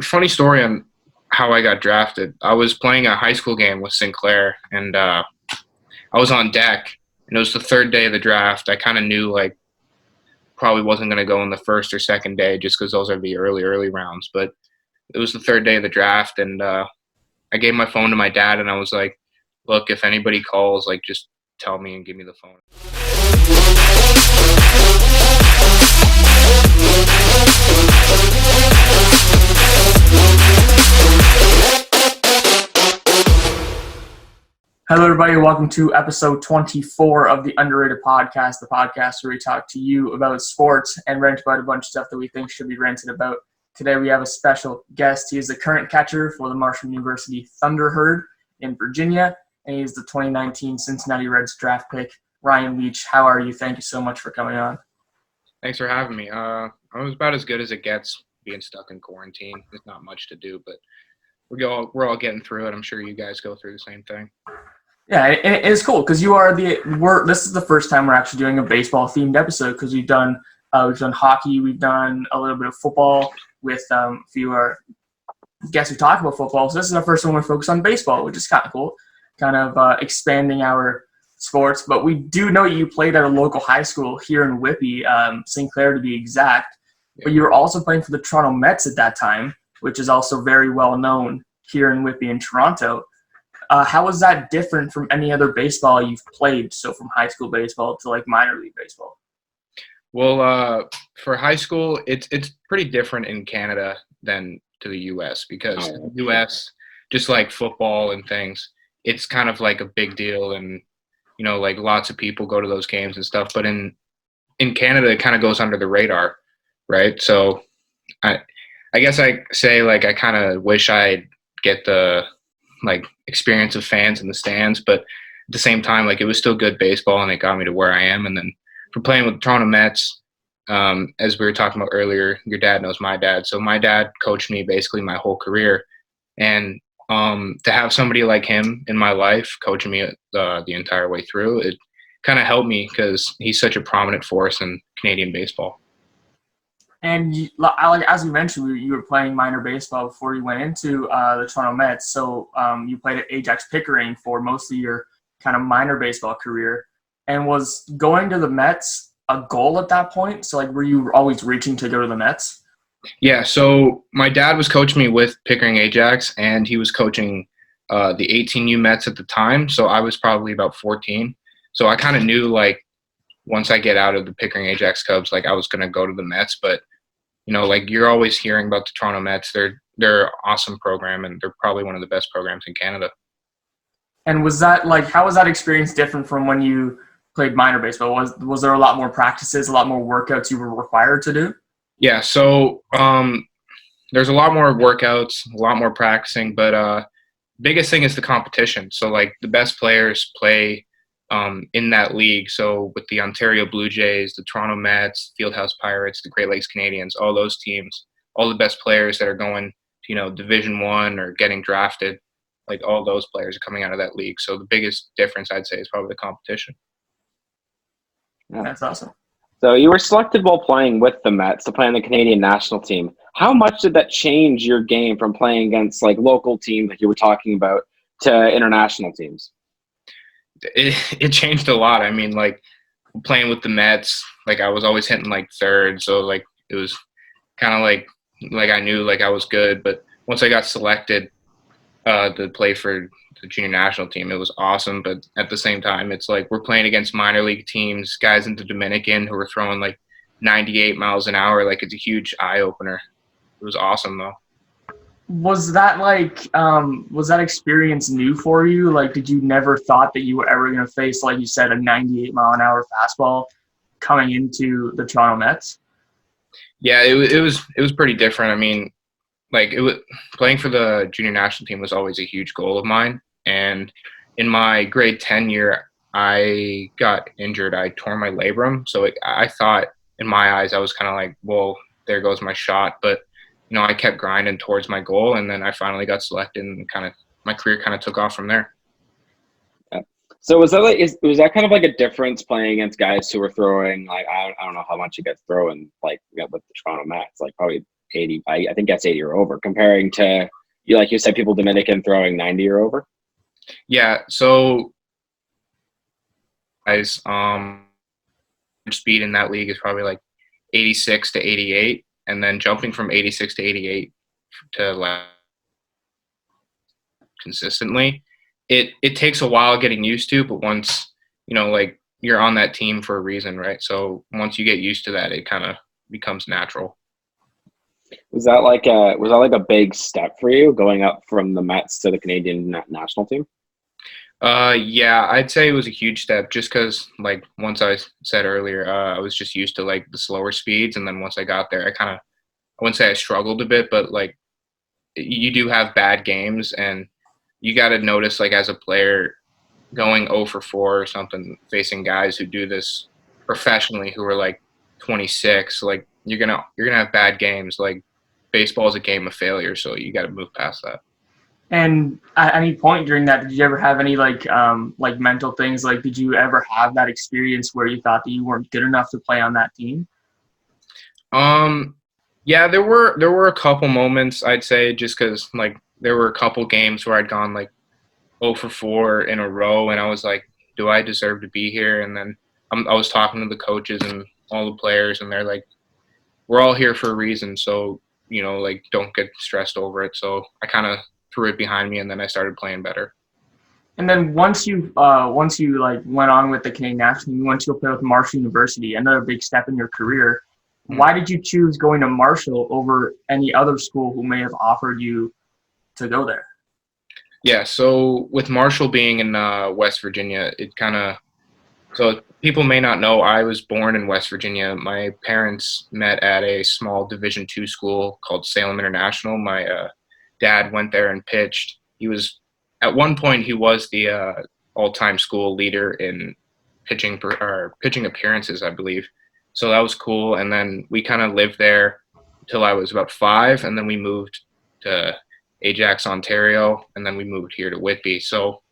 funny story on how I got drafted. I was playing a high school game with Sinclair, and I was on deck, and it was the third day of the draft. I kind of knew like probably wasn't going to go in the first or second day just because those are the early rounds. But it was the third day of the draft, and I gave my phone to my dad, and I was like, "Look, if anybody calls, like just tell me and give me the phone." Hello, everybody. Welcome to episode 24 of the Underrated Podcast, the podcast where we talk to you about sports and rant about a bunch of stuff that we think should be ranted about. Today, we have a special guest. He is the current catcher for the Marshall University Thunderbirds in Virginia, and he is the 2019 Cincinnati Reds draft pick, Ryan Leitch. How are you? Thank you so much for coming on. Thanks for having me. I was about as good as it gets being stuck in quarantine. There's not much to do, but we're all getting through it. I'm sure you guys go through the same thing. Yeah, it's cool because this is the first time we're actually doing a baseball themed episode because we've done hockey, we've done a little bit of football with a few of our guests who talk about football. So this is our first one we're focused on baseball, which is kind of cool, kind of expanding our sports. But we do know you played at a local high school here in Whitby, Sinclair to be exact. Yeah. But you were also playing for the Toronto Mets at that time, which is also very well known here in Whitby in Toronto. How was that different from any other baseball you've played? So from high school baseball to like minor league baseball? Well, for high school, it's pretty different in Canada than to the U.S. because in the U.S., just like football and things, it's kind of like a big deal, and like lots of people go to those games and stuff. But in Canada, it kind of goes under the radar, right? So I guess I say like I kind of wish I'd get the like experience of fans in the stands, but at the same time, like it was still good baseball and it got me to where I am. And then for playing with the Toronto Mets, as we were talking about earlier, your dad knows my dad. So my dad coached me basically my whole career. And to have somebody like him in my life coaching me the entire way through, it kind of helped me because he's such a prominent force in Canadian baseball. And as you mentioned, you were playing minor baseball before you went into the Toronto Mets. So you played at Ajax Pickering for most of your kind of minor baseball career. And was going to the Mets a goal at that point? So, like, were you always reaching to go to the Mets? Yeah, so my dad was coaching me with Pickering Ajax, and he was coaching the 18U Mets at the time. So I was probably about 14. So I kind of knew, like, once I get out of the Pickering Ajax Cubs, like, I was going to go to the Mets. But like you're always hearing about the Toronto Mets. They're an awesome program, and they're probably one of the best programs in Canada. And was that how was that experience different from when you played minor baseball? Was there a lot more practices, a lot more workouts you were required to do? Yeah, so there's a lot more workouts, a lot more practicing, but biggest thing is the competition. So like the best players play in that league. So with the Ontario Blue Jays, the Toronto Mets, Fieldhouse Pirates, the Great Lakes Canadians, all those teams, all the best players that are going to, Division I or getting drafted, like all those players are coming out of that league. So the biggest difference I'd say is probably the competition. Yeah, that's awesome. So you were selected while playing with the Mets to play on the Canadian national team. How much did that change your game from playing against like local teams like you were talking about to international teams? It changed a lot. I mean, like playing with the Mets, like I was always hitting like third, so like it was kind of like I knew like I was good. But once I got selected to play for the junior national team, it was awesome. But at the same time, it's like we're playing against minor league teams, guys in the Dominican who are throwing like 98 miles an hour. Like it's a huge eye opener. It was awesome though. Was that was that experience new for you? Like, did you never thought that you were ever going to face, like you said, a 98 mile an hour fastball coming into the Toronto Mets? Yeah, it was pretty different. I mean, like playing for the junior national team was always a huge goal of mine. And in my grade 10 year, I got injured. I tore my labrum. So I thought in my eyes, I was kind of like, well, there goes my shot. But I kept grinding towards my goal, and then I finally got selected, and my career kind of took off from there. Yeah. So was that kind of like a difference playing against guys who were throwing like I don't know how much you guys throw in like with the Toronto Mets, like probably 80. I think that's 80 or over. Comparing to you, like you said, people Dominican throwing 90 or over. Yeah. So guys, speed in that league is probably like 86 to 88, and then jumping from 86 to 88 to like consistently, it takes a while getting used to, but once like you're on that team for a reason, right? So once you get used to that, it kind of becomes natural. Was that like a big step for you going up from the Mets to the Canadian national team? Yeah, I'd say it was a huge step just because, like, once I said earlier, I was just used to like the slower speeds, and then once I got there, I wouldn't say I struggled a bit, but like you do have bad games, and you got to notice, like, as a player, going 0 for 4 or something, facing guys who do this professionally, who are like 26, like you're gonna have bad games. Like baseball is a game of failure, so you got to move past that. And at any point during that, did you ever have any like mental things? Like, did you ever have that experience where you thought that you weren't good enough to play on that team? Um, yeah, there were a couple moments, I'd say, just because like there were a couple games where I'd gone like 0 for 4 in a row, and I was like, do I deserve to be here? And then I was talking to the coaches and all the players, and they're like, we're all here for a reason, so like don't get stressed over it. So I kind of threw it behind me, and then I started playing better. And then once you like went on with the Canadian national team, you went to go play with Marshall University, another big step in your career. Why did you choose going to Marshall over any other school who may have offered you to go there? Yeah, so with Marshall being in West Virginia, it kind of so people may not know I was born in West Virginia. My parents met at a small Division II school called Salem International. My dad went there and pitched. He was at one point he was the all-time school leader in pitching appearances, I believe. So that was cool. And then we kind of lived there till I was about 5, and then we moved to Ajax, Ontario, and then we moved here to Whitby. So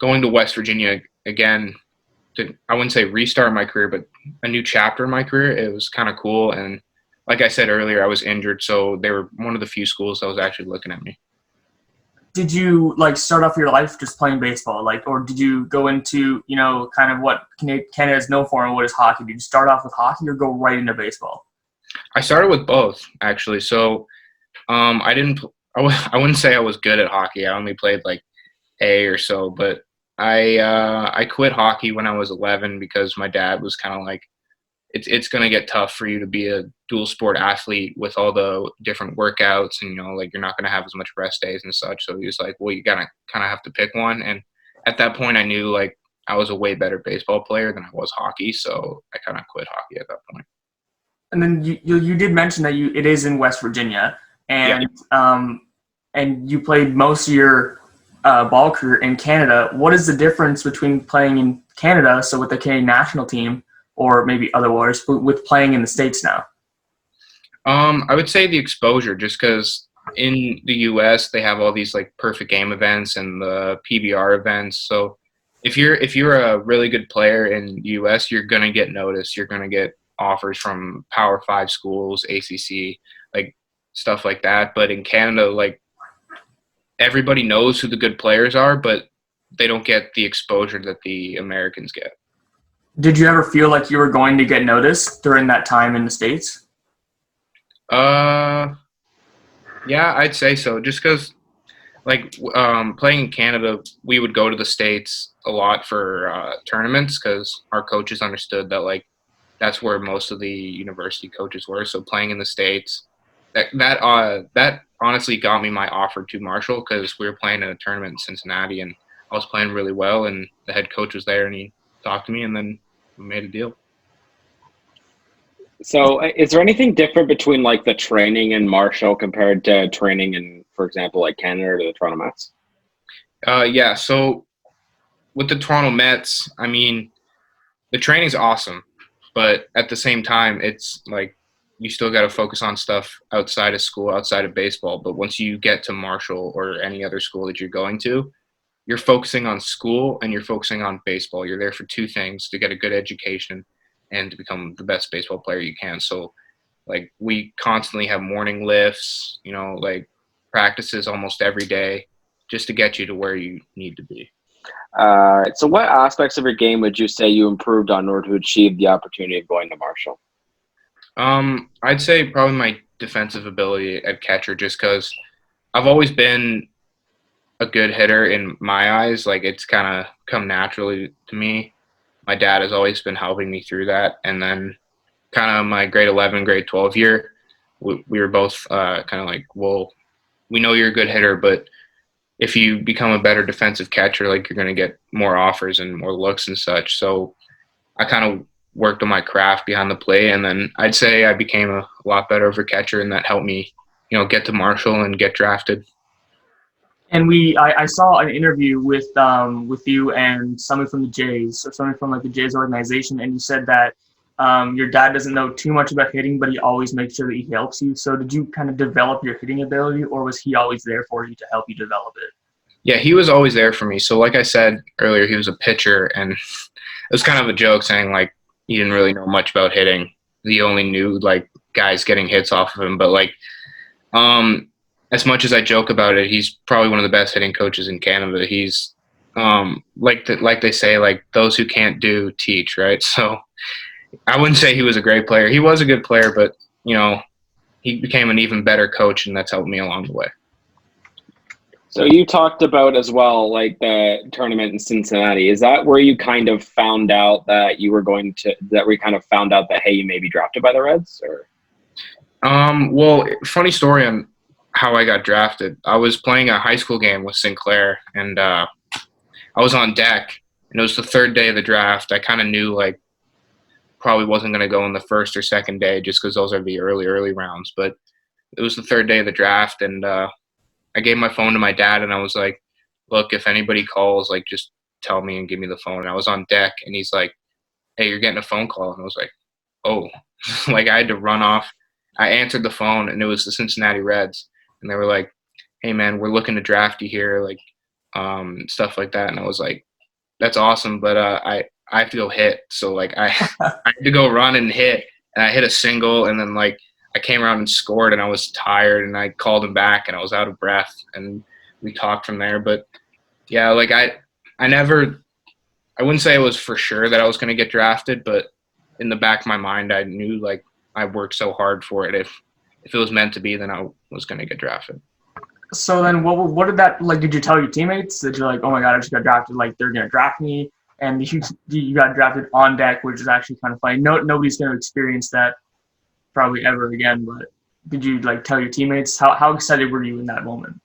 going to West Virginia again, I wouldn't say restart my career, but a new chapter in my career. It was kind of cool. And like I said earlier, I was injured, so they were one of the few schools that was actually looking at me. Did you like start off your life just playing baseball, like, or did you go into kind of what Canada is known for and what is hockey? Did you start off with hockey or go right into baseball? I started with both, actually. So I didn't. I wouldn't say I was good at hockey. I only played like A or so, but I quit hockey when I was 11 because my dad was kind of like, it's going to get tough for you to be a dual sport athlete with all the different workouts, and like you're not going to have as much rest days and such. So he was like, well, you gotta kind of have to pick one. And at that point, I knew like I was a way better baseball player than I was hockey, so I kind of quit hockey at that point. And then you did mention that it is in West Virginia, and and you played most of your ball career in Canada. What is the difference between playing in Canada, so with the Canadian national team, or maybe otherwise, but with playing in the States now? I would say the exposure, just because in the U.S. they have all these like perfect game events and the PBR events. So if you're a really good player in the U.S., you're gonna get noticed. You're gonna get offers from Power 5 schools, ACC, like stuff like that. But in Canada, like everybody knows who the good players are, but they don't get the exposure that the Americans get. Did you ever feel like you were going to get noticed during that time in the States? Uh, yeah, I'd say so. Just because, like, playing in Canada, we would go to the States a lot for tournaments because our coaches understood that, like, that's where most of the university coaches were. So playing in the States, that honestly got me my offer to Marshall because we were playing in a tournament in Cincinnati, and I was playing really well, and the head coach was there, and he talked to me, and then we made a deal. So, is there anything different between like the training in Marshall compared to training in, for example, like Canada or the Toronto Mets? Yeah, so with the Toronto Mets, I mean, the training's awesome, but at the same time, it's like you still got to focus on stuff outside of school, outside of baseball. But once you get to Marshall or any other school that you're going to, you're focusing on school and you're focusing on baseball. You're there for two things: to get a good education and to become the best baseball player you can. So, Like we constantly have morning lifts, like practices almost every day just to get you to where you need to be. All right. So, what aspects of your game would you say you improved on in order to achieve the opportunity of going to Marshall? I'd say probably my defensive ability at catcher, just because I've always been a good hitter in my eyes. Like it's kind of come naturally to me. My dad has always been helping me through that, and then kind of my grade 11, grade 12 year, we were both kind of like, well, we know you're a good hitter, but if you become a better defensive catcher, like you're going to get more offers and more looks and such. So I kind of worked on my craft behind the plate, and then I'd say I became a lot better of a catcher, and that helped me, get to Marshall and get drafted. And I saw an interview with you and someone from the Jays, or someone from like the Jays organization, and you said that your dad doesn't know too much about hitting, but he always makes sure that he helps you. So did you kind of develop your hitting ability, or was he always there for you to help you develop it? Yeah, he was always there for me. So like I said earlier, he was a pitcher, and it was kind of a joke saying like he didn't really know much about hitting. He only knew like guys getting hits off of him. But like, as much as I joke about it, he's probably one of the best hitting coaches in Canada. He's like they say, like those who can't do teach, right? So I wouldn't say he was a great player. He was a good player, but he became an even better coach, and that's helped me along the way. So you talked about as well, like the tournament in Cincinnati. Is that where you kind of found out that hey, you may be drafted by the Reds? Or well, funny story on how I got drafted. I was playing a high school game with Sinclair, and I was on deck, and it was the third day of the draft. I kind of knew like probably wasn't going to go in the first or second day just because those are the early rounds. But it was the third day of the draft, and I gave my phone to my dad, and I was like, look, if anybody calls, like, just tell me and give me the phone. And I was on deck, and he's like, hey, you're getting a phone call. And I was like, oh. Like, I had to run off. I answered the phone, and it was the Cincinnati Reds. And they were like, hey, man, we're looking to draft you here, like, stuff like that. And I was like, that's awesome, but I have to go hit. So, like, I had to go run and hit. And I hit a single, and then, like, I came around and scored, and I was tired, and I called him back, and I was out of breath, and we talked from there. But yeah, like I wouldn't say it was for sure that I was going to get drafted, but in the back of my mind, I knew like I worked so hard for it. If it was meant to be, then I was going to get drafted. So then, what did that like? Did you tell your teammates that you're like, oh my god, I just got drafted? Like they're going to draft me, and you got drafted on deck, which is actually kind of funny. Nobody's going to experience that probably ever again, but did you like tell your teammates? How excited were you in that moment?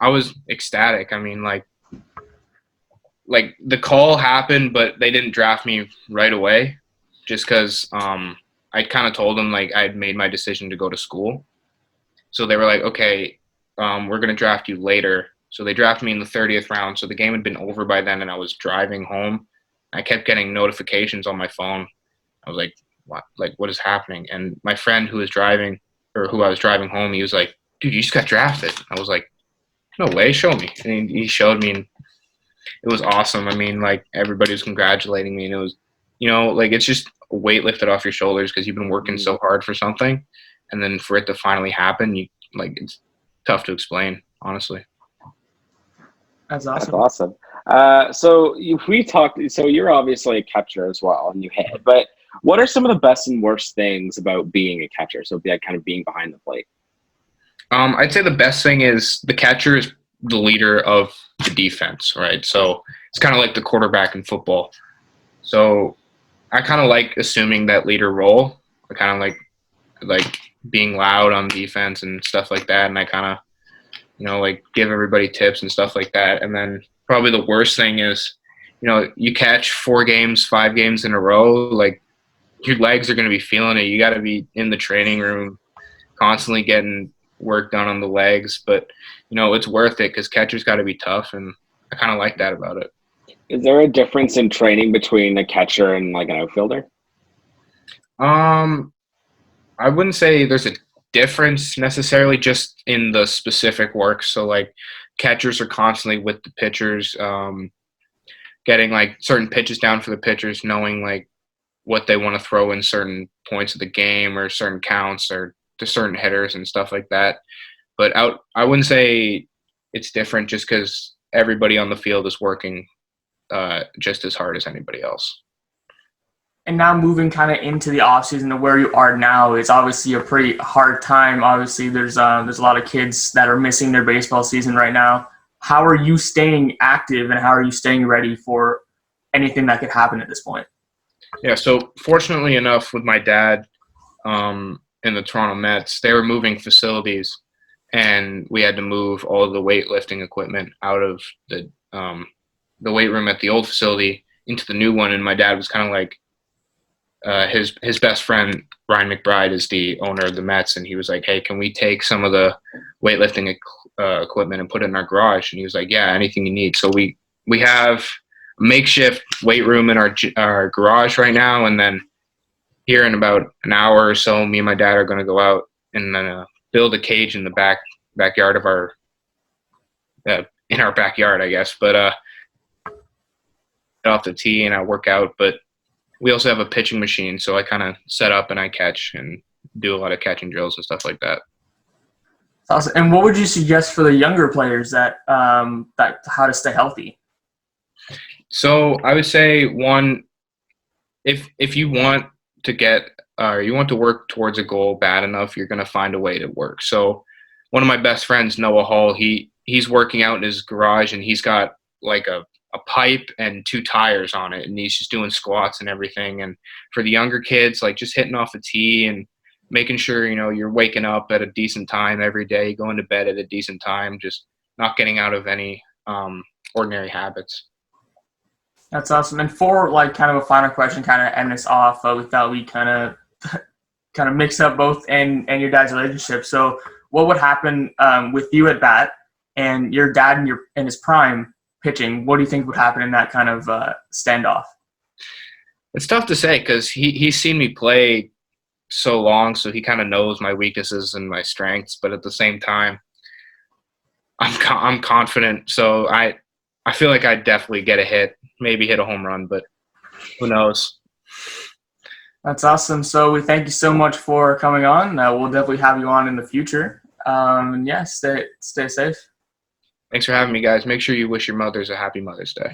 I was ecstatic. I mean, like the call happened, but they didn't draft me right away just because I kind of told them like I'd made my decision to go to school. So they were like, okay, we're going to draft you later. So they drafted me in the 30th round. So the game had been over by then, and I was driving home. I kept getting notifications on my phone. I was like, what is happening? And my friend who I was driving home, he was like, dude, you just got drafted. I was like, no way, show me. And he showed me, and it was awesome. I mean, like, everybody was congratulating me, and it was, like, it's just a weight lifted off your shoulders because you've been working so hard for something, and then for it to finally happen, it's tough to explain, honestly. That's awesome. That's awesome. So you're obviously a catcher as well, and you hit, but what are some of the best and worst things about being a catcher? So kind of being behind the plate. I'd say the best thing is the catcher is the leader of the defense, right? So it's kind of like the quarterback in football. So I kind of like assuming that leader role. I kind of like being loud on defense and stuff like that. And I kind of, like give everybody tips and stuff like that. And then probably the worst thing is, you catch 4 games, 5 games in a row, like, your legs are going to be feeling it. You got to be in the training room constantly getting work done on the legs. But, it's worth it because catcher's got to be tough, and I kind of like that about it. Is there a difference in training between a catcher and, like, an outfielder? I wouldn't say there's a difference necessarily, just in the specific work. So, like, catchers are constantly with the pitchers, getting, like, certain pitches down for the pitchers, knowing, like, what they want to throw in certain points of the game or certain counts or to certain hitters and stuff like that. But I wouldn't say it's different just because everybody on the field is working just as hard as anybody else. And now moving kind of into the offseason to where you are now is obviously a pretty hard time. Obviously, there's a lot of kids that are missing their baseball season right now. How are you staying active and how are you staying ready for anything that could happen at this point? Yeah, so fortunately enough with my dad in the Toronto Mets, they were moving facilities and we had to move all of the weightlifting equipment out of the weight room at the old facility into the new one. And my dad was kind of like, his best friend Ryan McBride is the owner of the Mets, and he was like, "Hey, can we take some of the weightlifting equipment and put it in our garage?" And he was like, "Yeah, anything you need." So we have a makeshift weight room in our garage right now, and then here in about an hour or so, me and my dad are going to go out and build a cage in the backyard of our in our backyard, I guess. But get off the tee and I work out, but we also have a pitching machine, so I kind of set up and I catch and do a lot of catching drills and stuff like that. Awesome. And what would you suggest for the younger players that how to stay healthy? So I would say one, if you want to you want to work towards a goal bad enough, you're going to find a way to work. So one of my best friends, Noah Hall, he's working out in his garage and he's got like a pipe and 2 tires on it, and he's just doing squats and everything. And for the younger kids, like just hitting off the tee and making sure, you're waking up at a decent time every day, going to bed at a decent time, just not getting out of any ordinary habits. That's awesome. And for like kind of a final question, kind of end this off with that we kind of mix up both and your dad's relationship. So what would happen with you at bat and your dad in his prime pitching? What do you think would happen in that kind of standoff? It's tough to say because he's seen me play so long, so he kind of knows my weaknesses and my strengths. But at the same time, I'm confident, so I feel like I'd definitely get a hit, maybe hit a home run, but who knows? That's awesome. So we thank you so much for coming on. We'll definitely have you on in the future. And yeah, stay safe. Thanks for having me, guys. Make sure you wish your mothers a happy Mother's Day.